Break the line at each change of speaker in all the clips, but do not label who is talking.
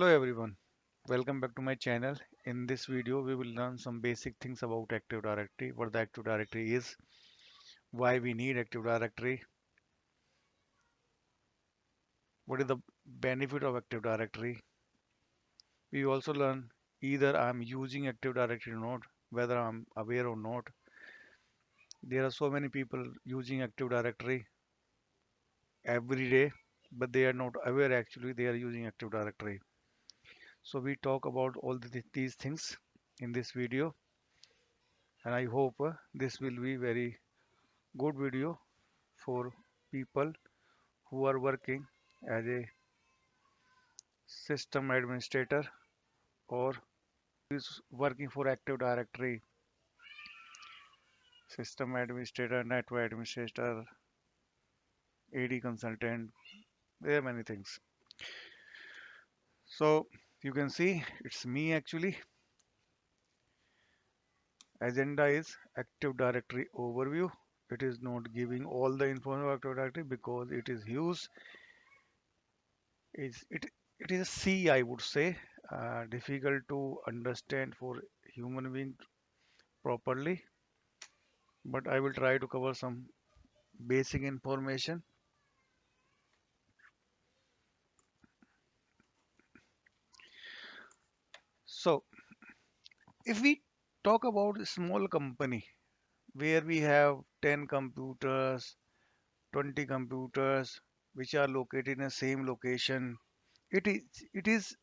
Hello everyone, welcome back to my channel. In this video, we will learn some basic things about Active Directory, what the Active Directory is, why we need Active Directory, what is the benefit of Active Directory. We also learn either I'm using Active Directory or not, whether I'm aware or not. There are so many people using Active Directory every day, but they are not aware actually they are using Active Directory. So we talk about all these things in this video, and I hope this will be very good video for people who are working as a system administrator or is working for Active Directory, system administrator, network administrator, AD consultant. There are many things. So you can see it's me actually. Agenda is Active Directory overview. It is not giving all the information of Active Directory because it is huge. Is it is a C, I would say, difficult to understand for human being properly, but I will try to cover some basic information. So, if we talk about a small company where we have 10 computers, 20 computers, which are located in the same location, it is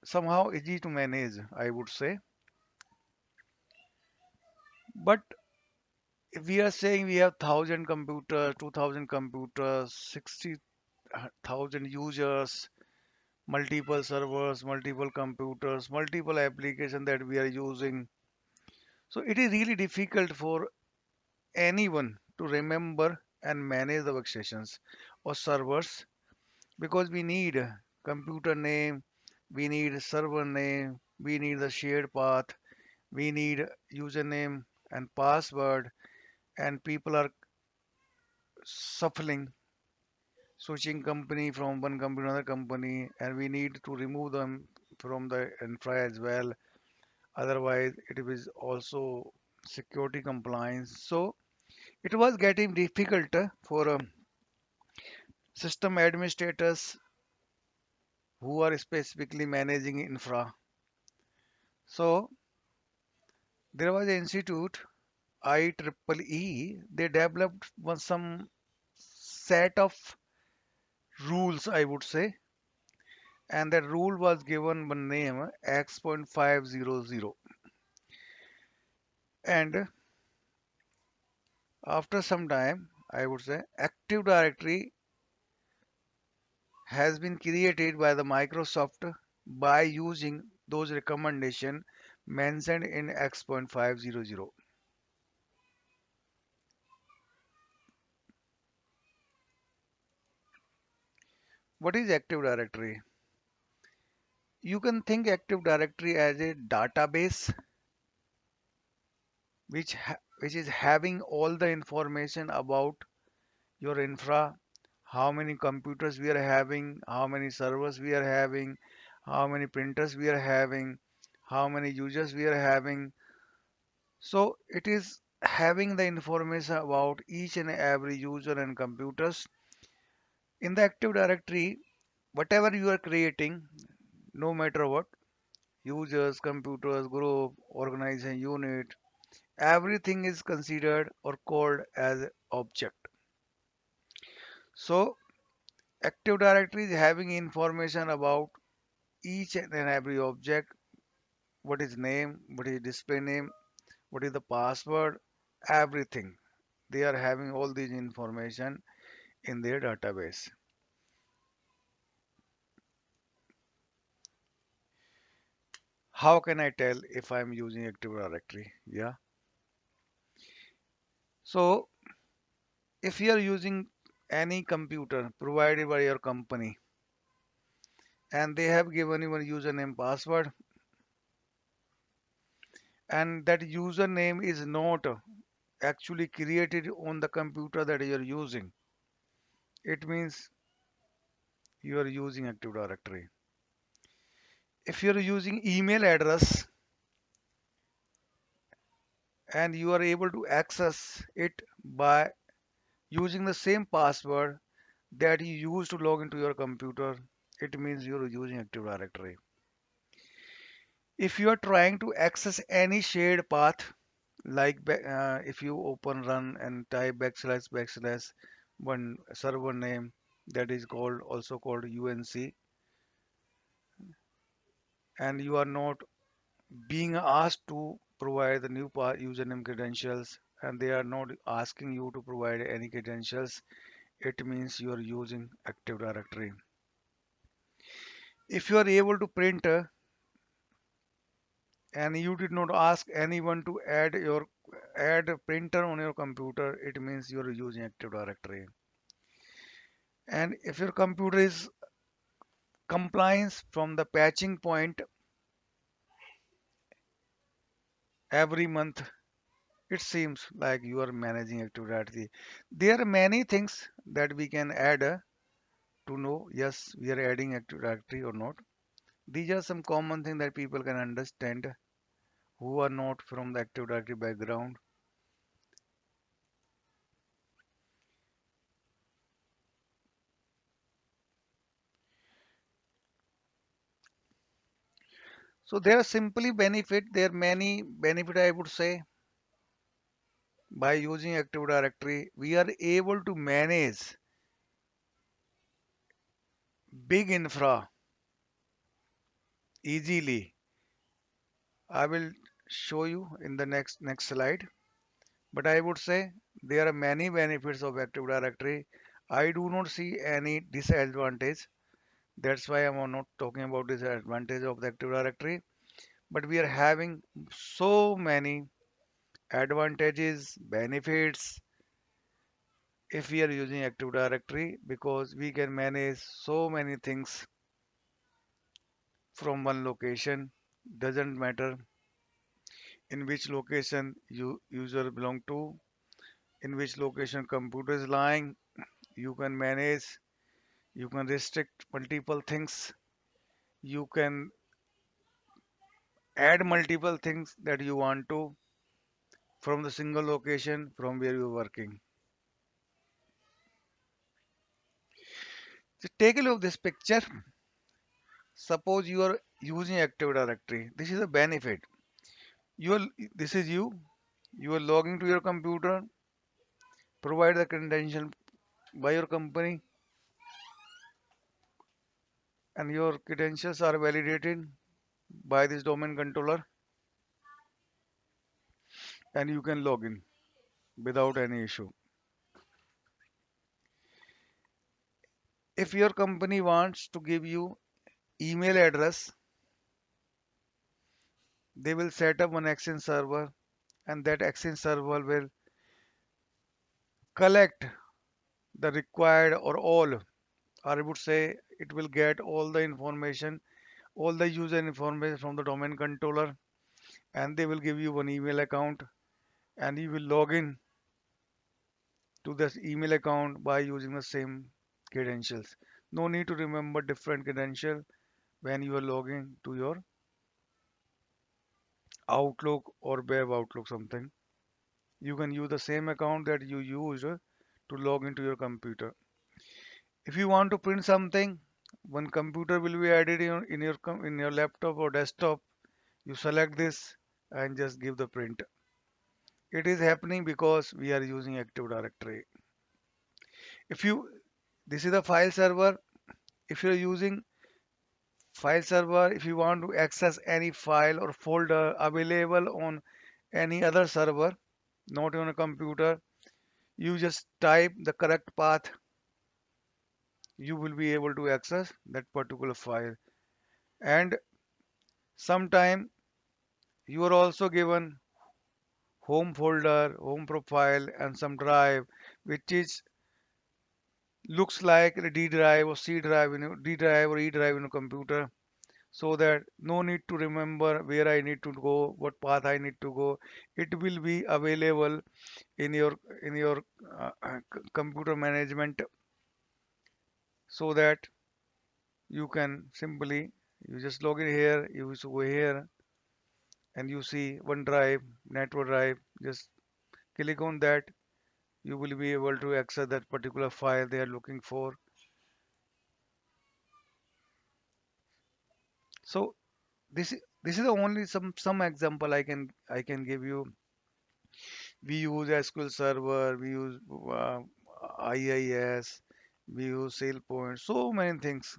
somehow easy to manage, I would say. But if we are saying we have 1,000 computers, 2,000 computers, 60,000 users, multiple servers, multiple computers, multiple applications that we are using. So it is really difficult for anyone to remember and manage the workstations or servers because we need a computer name, we need server name, we need the shared path, we need username and password, and people are shuffling, switching company from one company to another company, and we need to remove them from the infra as well. Otherwise, it is also security compliance. So it was getting difficult for system administrators who are specifically managing infra. So there was an institute, IEEE. They developed some set of rules, I would say, and that rule was given one name X.500. And after some time, I would say, Active Directory has been created by the Microsoft by using those recommendations mentioned in X.500. What is Active Directory? You can think Active Directory as a database which is having all the information about your infra, how many computers we are having, how many servers we are having, how many printers we are having, how many users we are having. So it is having the information about each and every user and computers. In the Active Directory, whatever you are creating, no matter what, users, computers, group, organization, unit, everything is considered or called as object. So Active Directory is having information about each and every object, what is name, what is display name, what is the password, everything. They are having all these information in their database. How can I tell if I'm using Active Directory? Yeah. So if you are using any computer provided by your company and they have given you a username password and that username is not actually created on the computer that you are using, it means you are using Active Directory. If you are using email address and you are able to access it by using the same password that you use to log into your computer, it means you are using Active Directory. If you are trying to access any shared path, like if you open run and type backslash one server name that is called also called UNC, and you are not being asked to provide the new username credentials, and they are not asking you to provide any credentials, it means you are using Active Directory. If you are able to print and you did not ask anyone to add a printer on your computer, it means you are using Active Directory. And if your computer is compliance from the patching point every month, it seems like you are managing Active Directory. There are many things that we can add to know yes we are adding Active Directory or not. These are some common things that people can understand who are not from the Active Directory background. So there are simply benefit. There are many benefit I would say by using Active Directory. We are able to manage big infra easily. I will show you in the next slide. But I would say there are many benefits of Active Directory. I do not see any disadvantage. That's why I'm not talking about disadvantage of the Active Directory. But we are having so many advantages, benefits if we are using Active Directory because we can manage so many things from one location. Doesn't matter in which location you user belong to, in which location computer is lying. You can manage, you can restrict multiple things, you can add multiple things that you want to from the single location from where you're working. So take a look at this picture. Suppose you are using Active Directory. This is a benefit. You are, this is you. You are logging to your computer, provide the credential by your company, and your credentials are validated by this domain controller, and you can log in without any issue. If your company wants to give you email address, they will set up one Exchange server, and that Exchange server will collect the required or all, or I would say it will get all the information, all the user information from the domain controller, and they will give you one email account, and you will log in to this email account by using the same credentials. No need to remember different credential when you are logging to your Outlook or Web Outlook something. You can use the same account that you use to log into your computer. If you want to print something, one computer will be added in your laptop or desktop. You select this and just give the print. It is happening because we are using Active Directory. If you This is the file server. If you're using file server, if you want to access any file or folder available on any other server, not on a computer, you just type the correct path, you will be able to access that particular file. And sometime you are also given home folder, home profile, and some drive, which is looks like a D drive or C drive in D drive or E drive in a computer, so that no need to remember where I need to go, what path I need to go. It will be available in your computer management, so that You can simply, you just log in here, you just go here and you see OneDrive, network drive. Just click on that. You will be able to access that particular file they are looking for. So this is the only some example I can give you. We use SQL Server, we use IIS, we use SailPoint, so many things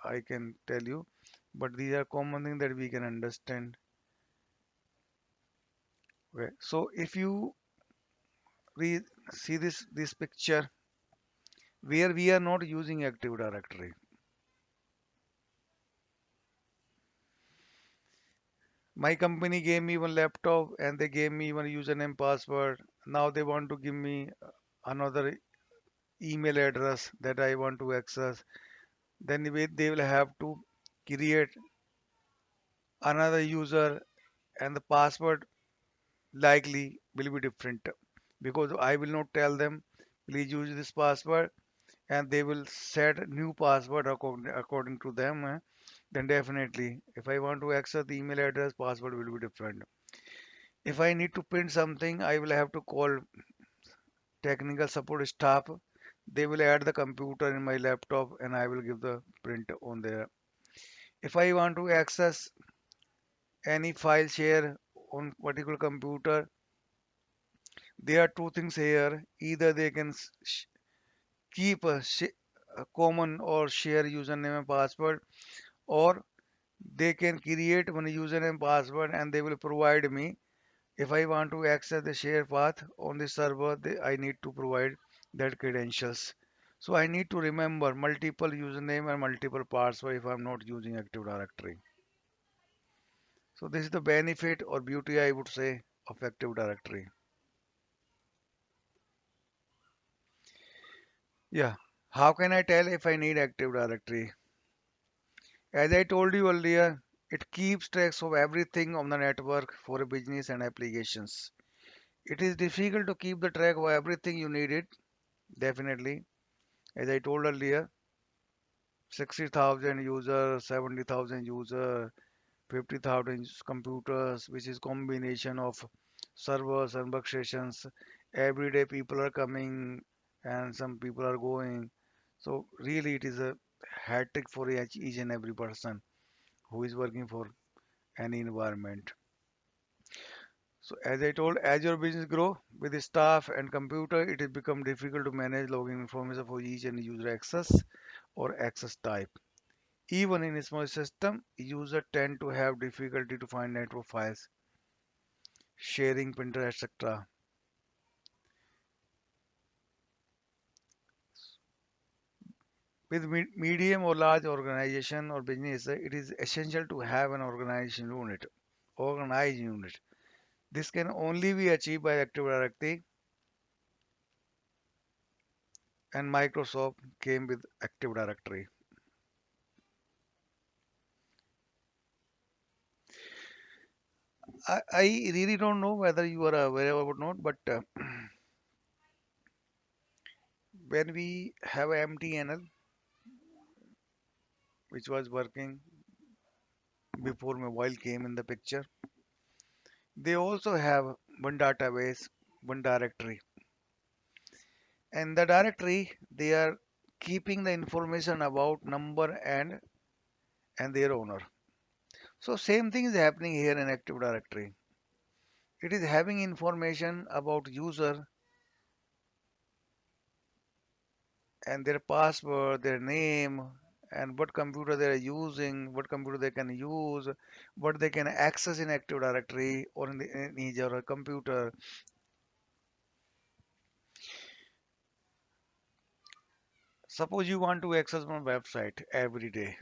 I can tell you, but these are common things that we can understand. Okay. So if you re see this picture where we are not using Active Directory, my company gave me one laptop and they gave me one username password. Now they want to give me another email address that I want to access. Then they will have to create another user and the password likely will be different because I will not tell them please use this password and they will set new password according to them. Then definitely if I want to access the email address password will be different. If I need to print something I will have to call technical support staff. They will add the computer in my laptop and I will give the print on there. If I want to access any file share on particular computer, there are two things here. Either they can keep a common or share username and password, or they can create one username password and they will provide me. If I want to access the share path on the server, I need to provide that credentials. So I need to remember multiple username and multiple password if I'm not using Active Directory. So this is the benefit or beauty I would say of Active Directory. Yeah. How can I tell if I need Active Directory? As I told you earlier, it keeps tracks of everything on the network for a business and applications. It is difficult to keep the track of everything you need it, definitely. As I told earlier, 60,000 users, 70,000 users, 50,000 computers, which is combination of servers and workstations. Every day people are coming and some people are going. So really it is a hectic for each and every person who is working for any environment. So as I told, as your business grow with the staff and computer, it has become difficult to manage login information for each and user access or access type. Even in a small system, users tend to have difficulty to find network files, sharing printer, etc. With medium or large organization or business, it is essential to have an organized unit. This can only be achieved by Active Directory, and Microsoft came with Active Directory. I really don't know whether you are aware or not, but when we have MTNL, which was working before mobile came in the picture, they also have one database, one directory. And the directory, they are keeping the information about number and their owner. So same thing is happening here in Active Directory. It is having information about user and their password, their name, and what computer they are using, what computer they can use, what they can access in Active Directory or in each other computer. Suppose you want to access one website every day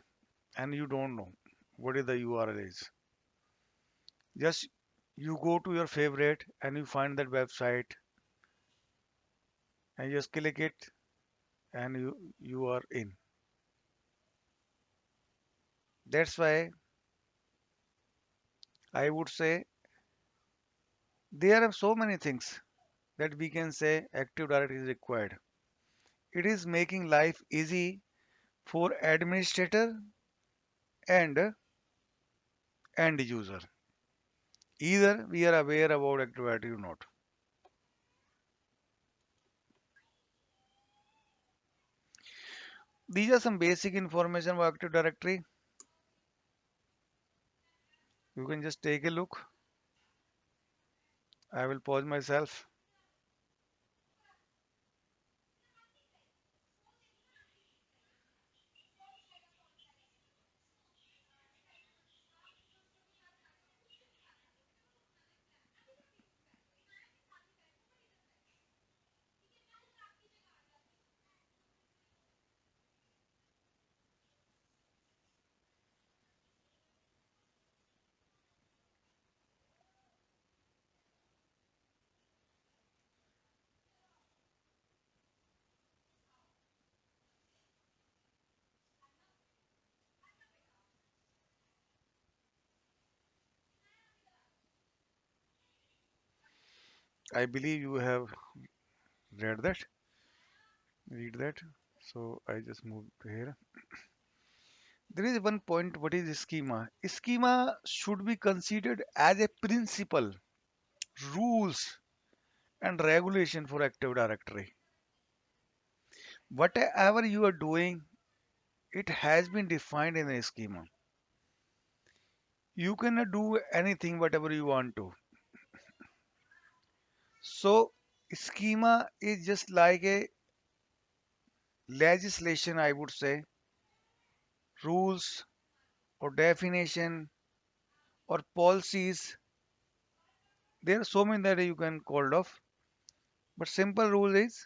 and you don't know what is the URL is. Just you go to your favorite and you find that website and you just click it and you are in. That's why I would say there are so many things that we can say Active Directory is required. It is making life easy for administrator and end user. Either we are aware about Active Directory or not. These are some basic information about Active Directory. You can just take a look. I will pause myself. I believe you have read that. Read that. So I just moved to here. There is one point. What is schema? Schema should be considered as a principle, rules, and regulation for Active Directory. Whatever you are doing, it has been defined in a schema. You cannot do anything whatever you want to. So schema is just like a legislation, I would say, rules or definition or policies. There are so many that you can call off. But simple rule is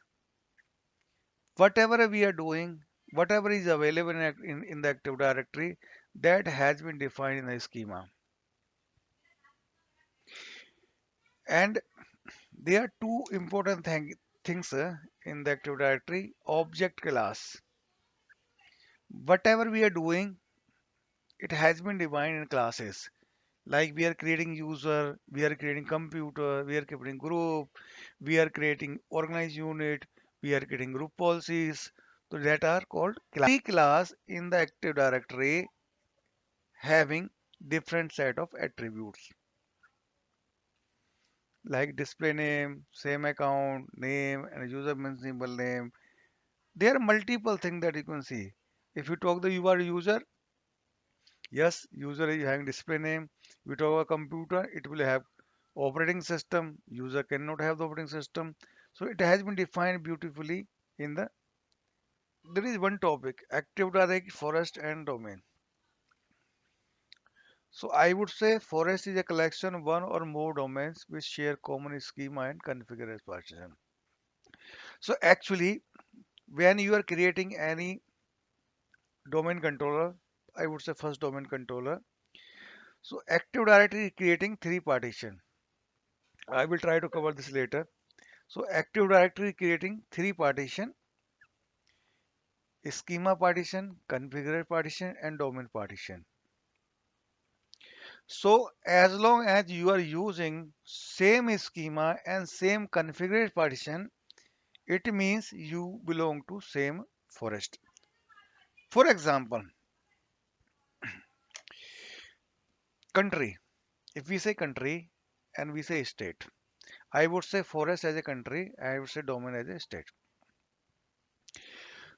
whatever we are doing, whatever is available in the Active Directory, that has been defined in the schema. And there are two important things in the Active Directory. Object class. Whatever we are doing, it has been defined in classes. Like we are creating user, we are creating computer, we are creating group, we are creating organized unit, we are creating group policies. So that are called class. Every class in the Active Directory having different set of attributes like display name, same account, name, and user means symbol name. There are multiple things that you can see. If you talk the you are user, yes, user is having display name. We talk about computer, it will have operating system. User cannot have the operating system. So it has been defined beautifully in the. There is one topic, Active Directory, forest and domain. So I would say forest is a collection of one or more domains which share common schema and configuration. So actually, when you are creating any domain controller, I would say first domain controller. So Active Directory is creating three partition. I will try to cover this later. So Active Directory creating three partition, schema partition, configure partition, and domain partition. So as long as you are using same schema and same configured partition, it means you belong to same forest. For example, country. If we say country and we say state, I would say forest as a country, I would say domain as a state.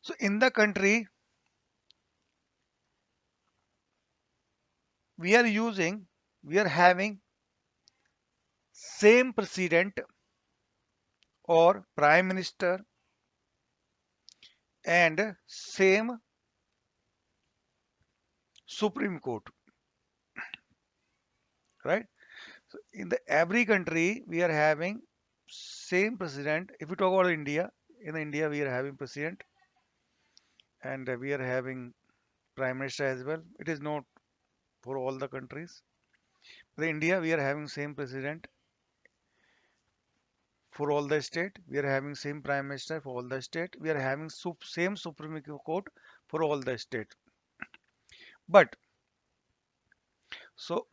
So in the country, we are using, we are having same president or prime minister and same Supreme Court, right? So in the every country we are having same president. If we talk about India, in India we are having president and we are having prime minister as well. It is not for all the countries. In India we are having same president for all the state. We are having same prime minister for all the state. We are having same Supreme Court for all the state. But so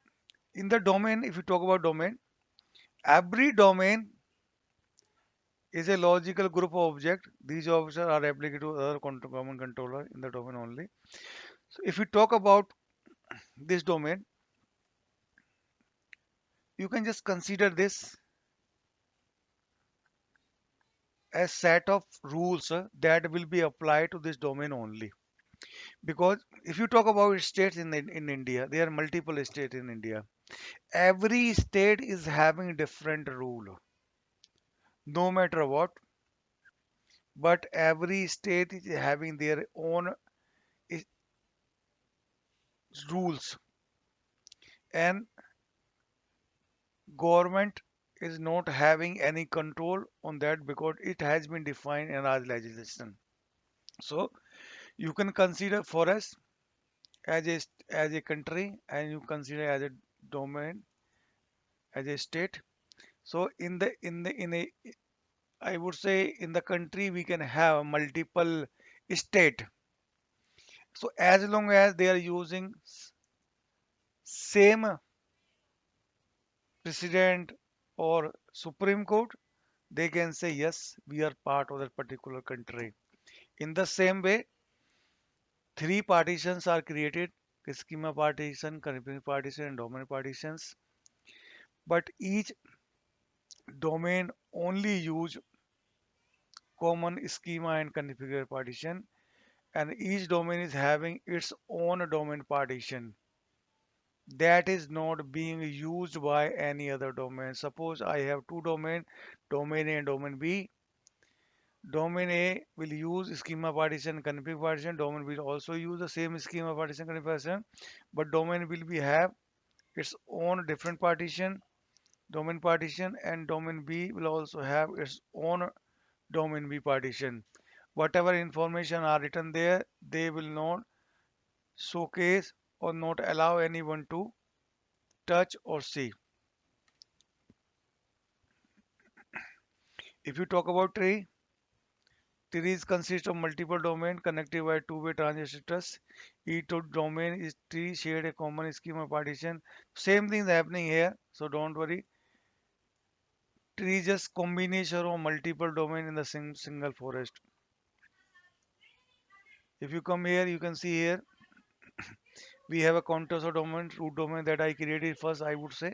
in the domain, if you talk about domain, every domain is a logical group of objects. These objects are replicated to other common controller in the domain only. So if we talk about this domain, you can just consider this as set of rules that will be applied to this domain only. Because if you talk about states in India, there are multiple states in India. Every state is having different rule, no matter what. But every state is having their own i- rules, and government is not having any control on that because it has been defined in our legislation. So you can consider forest as a country, and you consider as a domain as a state. So in a, I would say in the country we can have multiple state. So as long as they are using same president or Supreme Court, they can say yes, we are part of that particular country. In the same way, three partitions are created: schema partition, configuration partition, and domain partitions. But each domain only use common schema and configure partition, and each domain is having its own domain partition that is not being used by any other domain. Suppose I have two domain, domain A and domain B. Domain A will use schema partition, config partition. Domain will also use the same schema partition, config partition, but domain will be have its own different partition, domain partition, and domain B will also have its own domain B partition. Whatever information are written there, they will not showcase or not allow anyone to touch or see. If you talk about tree, trees consist of multiple domains connected by two-way transistors. Each domain is tree shared a common schema partition. Same thing is happening here, so don't worry. Tree is just combination of multiple domain in the single forest. If you come here, you can see here we have a contour domain, root domain that I created first, I would say,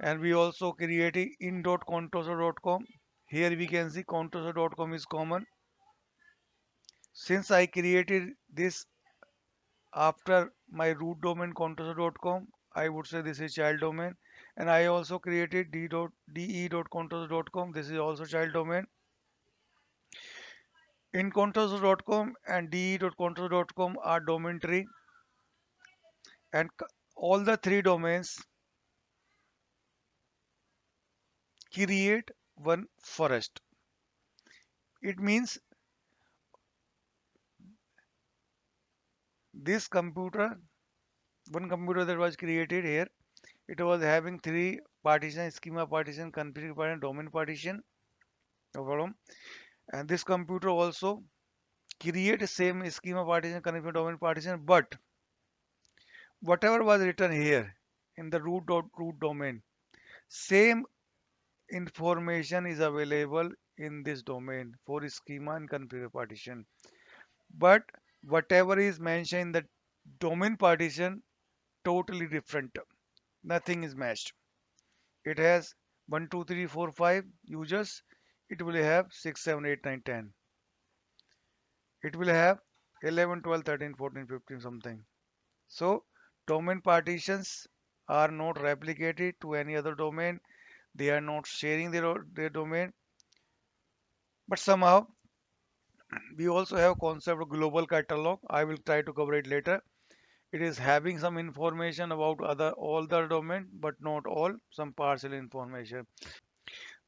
and we also created in.contour.com. Here we can see contour.com is common. Since I created this after my root domain contour.com, I would say this is child domain, and I also created de.contour.com. This is also child domain. In contour.com and de.contour.com are domain tree, and all the three domains create one forest. It means this computer, one computer that was created here, it was having three partition: schema partition, config partition, domain partition. No problem. And this computer also create same schema partition, config domain partition, but whatever was written here in the root domain, same information is available in this domain for schema and configure partition. But whatever is mentioned in the domain partition, totally different. Nothing is matched. It has 1, 2, 3, 4, 5 users. It will have 6, 7, 8, 9, 10. It will have 11, 12, 13, 14, 15 something. So domain partitions are not replicated to any other domain. They are not sharing their domain. But somehow we also have concept of global catalog. I will try to cover it later. It is having some information about other all the domain, but not all, some partial information.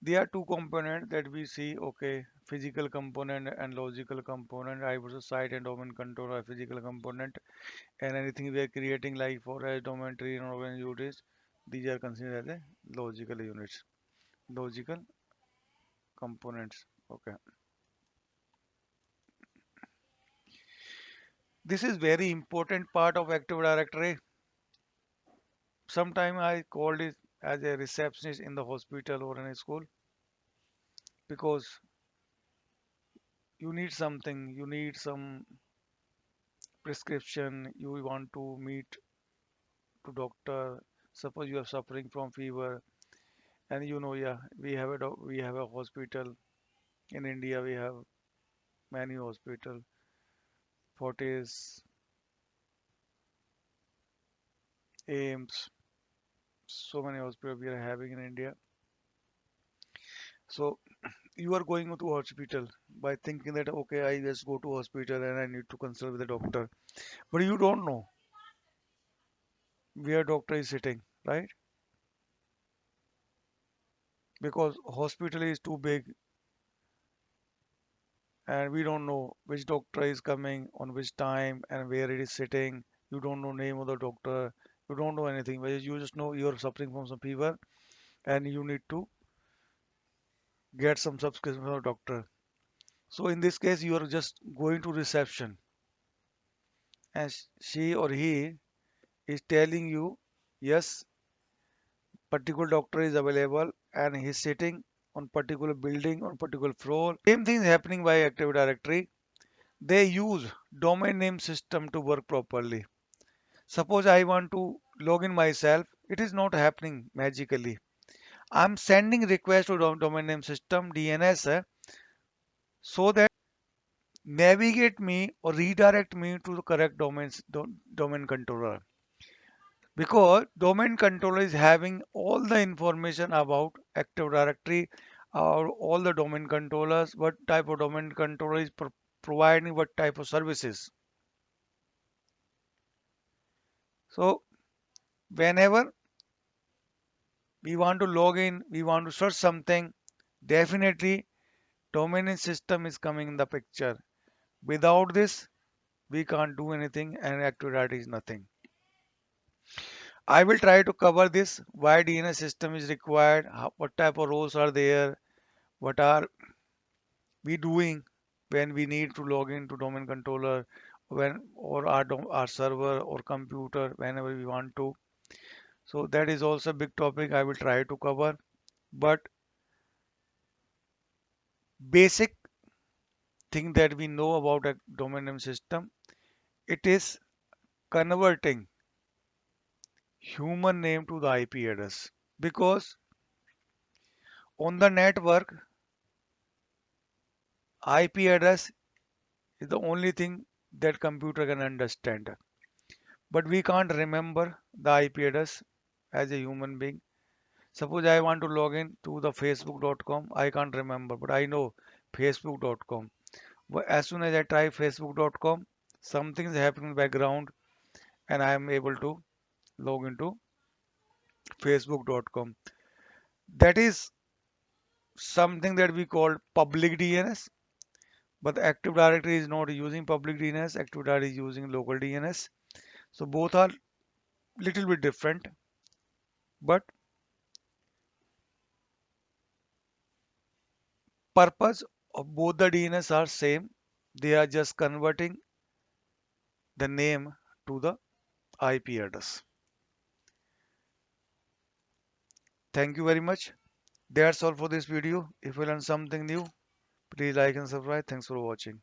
There are two components that we see, okay, physical component and logical component. I would say site and domain control are physical component, and anything we are creating like forest, domain tree, and domain units, these are considered as a logical units, logical components. Okay, this is very important part of Active Directory. Sometime I called it as a receptionist in the hospital or in a school. because you need something, you need some prescription, you want to meet to doctor. Suppose you are suffering from fever, and yeah, we have a hospital in India. We have many hospital, Fortis, AIMS, so many hospitals we are having in India. So you are going to hospital by thinking that okay, I just go to hospital and I need to consult with the doctor, but you don't know where doctor is sitting, right? Because hospital is too big and we don't know which doctor is coming on which time and where it is sitting. You don't know name of the doctor. You don't know anything. But you just know you're suffering from some fever and you need to get some subscription from the doctor. So in this case, you are just going to reception and she or he is telling you, yes, particular doctor is available and he's sitting on particular building on particular floor. Same thing is happening by Active Directory. They use domain name system to work properly. Suppose I want to log in myself, it is not happening magically. I'm sending request to domain name system DNS so that navigate me or redirect me to the correct domain controller. Because domain controller is having all the information about Active Directory or all the domain controllers, what type of domain controller is providing what type of services. So whenever we want to log in, we want to search something, definitely domain name system is coming in the picture. Without this, we can't do anything and Active Directory is nothing. I will try to cover this, why DNS system is required, what type of roles are there, what are we doing when we need to log into domain controller when or our server or computer whenever we want to. So that is also a big topic I will try to cover. But basic thing that we know about a domain name system, it is converting human name to the IP address. Because on the network, IP address is the only thing that computer can understand. But we can't remember the IP address as a human being. Suppose I want to log in to the facebook.com, I can't remember, but I know facebook.com. But as soon as I try facebook.com, something is happening in the background and I am able to log into facebook.com. That is something that we call public DNS, but the Active Directory is not using public DNS, Active Directory is using local DNS. So both are little bit different, but purpose of both the DNS are same. They are just converting the name to the IP address. Thank you very much. That's all for this video. If you learned something new, please like and subscribe. Thanks for watching.